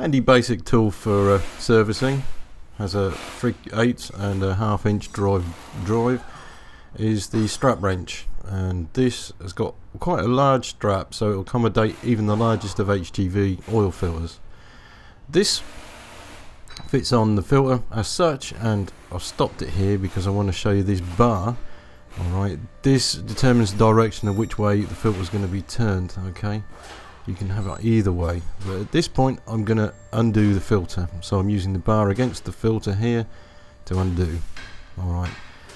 Handy basic tool for servicing. Has a 3/8 and a 1/2 inch drive is the strap wrench, and this has got quite a large strap, so it will accommodate even the largest of HGV oil filters. This fits on the filter as such, and I've stopped it here because I want to show you this bar. Alright, this determines the direction of which way the filter is going to be turned. Okay, you can have it either way, but at this point I'm going to undo the filter, so I'm using the bar against the filter here to undo. Alright,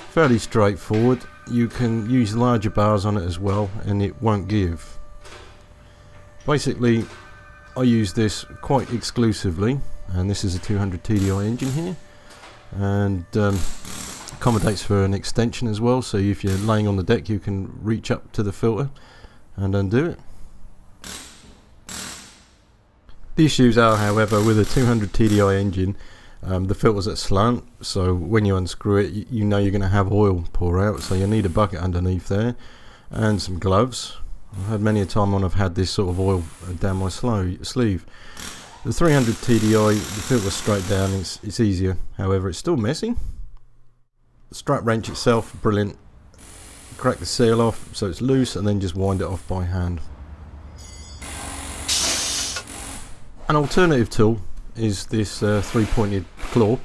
fairly straightforward. You can use larger bars on it as well and it won't give. Basically I use this quite exclusively, and this is a 200 TDI engine here, and accommodates for an extension as well, so if you're laying on the deck you can reach up to the filter and undo it. The issues are, however, with a 200 TDI engine, the filter's at slant, so when you unscrew it you know you're going to have oil pour out, so you need a bucket underneath there and some gloves. I've had many a time when I've had this sort of oil down my sleeve. The 300 TDI, the filter's straight down, it's easier, however it's still messy. The strap wrench itself, brilliant. Crack the seal off so it's loose and then just wind it off by hand. An alternative tool is this 3-pointed claw,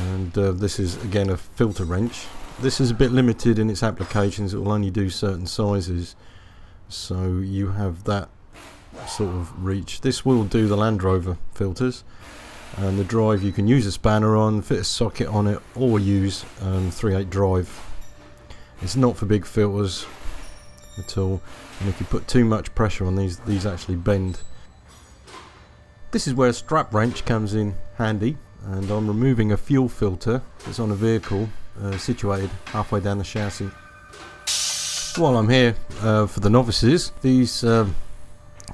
and this is again a filter wrench. This is a bit limited in its applications, it will only do certain sizes, so you have that sort of reach. This will do the Land-Rover filters, and the drive you can use a spanner on, fit a socket on it, or use 3/8 drive. It's not for big filters at all, and if you put too much pressure on these actually bend. This is where a strap wrench comes in handy, and I'm removing a fuel filter that's on a vehicle situated halfway down the chassis. While I'm here, for the novices, these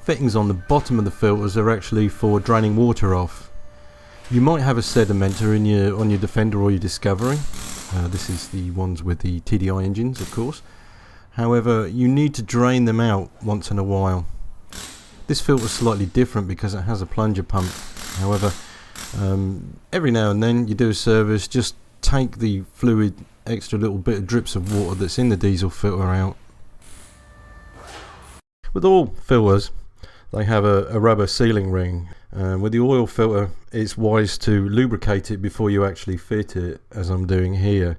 fittings on the bottom of the filters are actually for draining water off. You might have a sedimenter on your Defender or your Discovery. This is the ones with the TDI engines, of course. However, you need to drain them out once in a while. This filter is slightly different because it has a plunger pump. However, every now and then you do a service, just take the fluid, extra little bit of drips of water that's in the diesel filter out. With all filters, they have a rubber sealing ring. With the oil filter, it's wise to lubricate it before you actually fit it, as I'm doing here.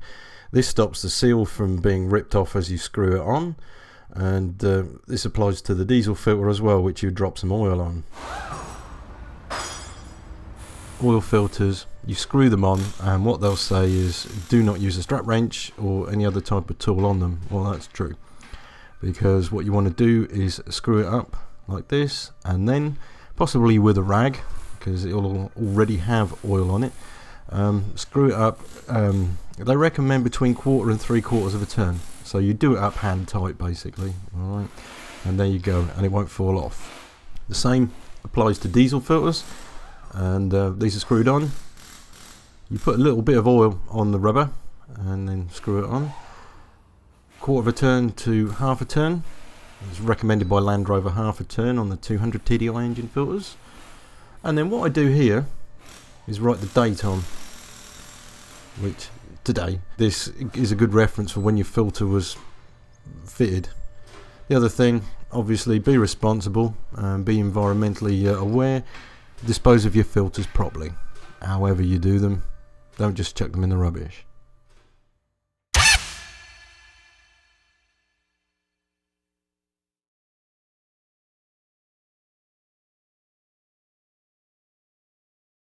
This stops the seal from being ripped off as you screw it on, and this applies to the diesel filter as well, which you drop some oil on. Oil filters, you screw them on, and what they'll say is do not use a strap wrench or any other type of tool on them. Well, that's true, because what you want to do is screw it up like this, and then possibly with a rag, because it will already have oil on it. Screw it up. They recommend between 1/4 and 3/4 of a turn, so you do it up hand tight basically. Alright, and there you go, and it won't fall off. The same applies to diesel filters, and these are screwed on. You put a little bit of oil on the rubber and then screw it on. 1/4 of a turn to 1/2 a turn. It's recommended by Land-Rover 1/2 a turn on the 200 TDI engine filters. And then what I do here is write the date on, which today. This is a good reference for when your filter was fitted. The other thing, obviously, be responsible and be environmentally aware. Dispose of your filters properly. However you do them, don't just chuck them in the rubbish.